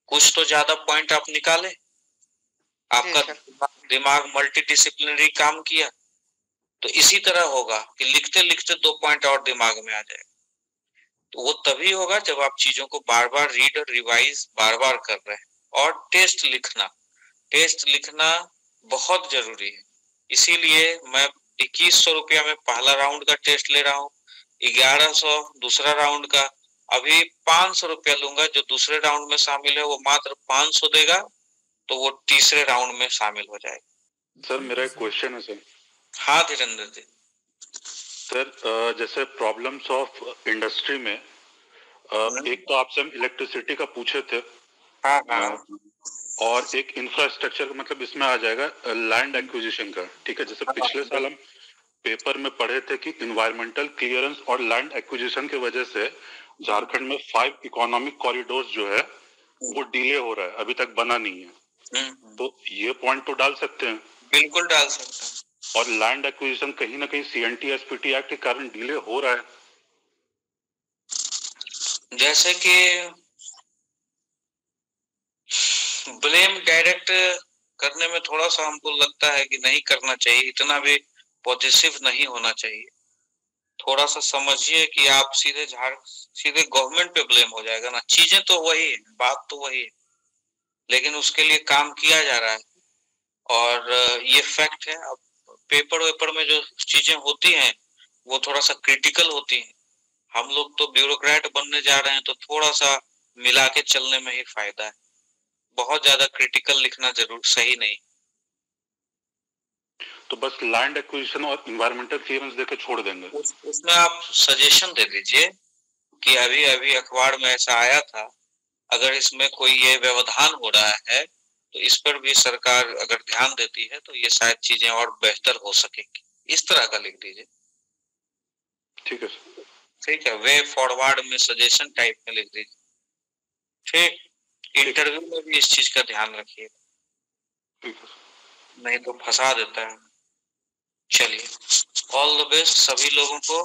कुछ तो ज्यादा पॉइंट आप निकाले, आपका दिमाग मल्टीडिसिप्लिनरी काम किया। तो इसी तरह होगा कि लिखते लिखते 2 पॉइंट और दिमाग में आ जाए। तो वो तभी होगा जब आप चीजों को बार बार रीड और रिवाइज बार बार कर रहे हैं। और टेस्ट लिखना बहुत जरूरी है। इसीलिए मैं 2100 रुपया में पहला राउंड का टेस्ट ले रहा हूँ, 1100 दूसरा राउंड का। अभी 500 रुपया लूंगा, जो दूसरे राउंड में शामिल है वो मात्र 500 देगा, तो वो तीसरे राउंड में शामिल हो जाएगा। सर मेरा एक क्वेश्चन है सर। हाँ धीरेन्द्र जी। सर जैसे प्रॉब्लम्स ऑफ इंडस्ट्री में एक तो आपसे हम इलेक्ट्रिसिटी का पूछे थे। हाँ। और एक इंफ्रास्ट्रक्चर का, मतलब इसमें आ जाएगा लैंड एक्विजिशन का। ठीक है, जैसे पिछले साल हम पेपर में पढ़े थे कि इन्वायरमेंटल क्लियरेंस और लैंड एक्विजिशन की वजह से झारखंड में 5 इकोनॉमिक कॉरिडोर जो है वो डिले हो रहा है, अभी तक बना नहीं है। तो ये पॉइंट तो डाल सकते हैं? बिल्कुल डाल सकते हैं। और लैंड एक्विजिशन कहीं ना कहीं CNT SPT एक्ट के कारण डिले हो रहा है। जैसे कि ब्लेम डायरेक्ट करने में थोड़ा सा हमको लगता है कि नहीं करना चाहिए, इतना भी पॉजिटिव नहीं होना चाहिए। थोड़ा सा समझिए कि आप सीधे गवर्नमेंट पे ब्लेम हो जाएगा ना। चीजें तो वही है, बात तो वही है, लेकिन उसके लिए काम किया जा रहा है और ये फैक्ट है। अब पेपर वेपर में जो चीजें होती हैं वो थोड़ा सा क्रिटिकल होती हैं। हम लोग तो ब्यूरोक्रेट बनने जा रहे हैं, तो थोड़ा सा मिला के चलने में ही फायदा है। बहुत ज्यादा क्रिटिकल लिखना जरूर सही नहीं। तो बस लैंड एक्विजिशन और इन्वायरमेंटल क्लियरेंस देके छोड़ देंगे? उसमें आप सजेशन दे दीजिए कि अभी अभी अखबार में ऐसा आया था, अगर इसमें कोई ये व्यवधान हो रहा है तो इस पर भी सरकार अगर ध्यान देती है तो ये शायद चीजें और बेहतर हो सकेंगी। इस तरह का लिख दीजिए। ठीक है, ठीक है, वे फॉरवर्ड में सजेशन टाइप में लिख दीजिए। ठीक, इंटरव्यू में भी इस चीज का ध्यान रखिए, नहीं तो फंसा देता है। चलिए, ऑल द बेस्ट सभी लोगों को।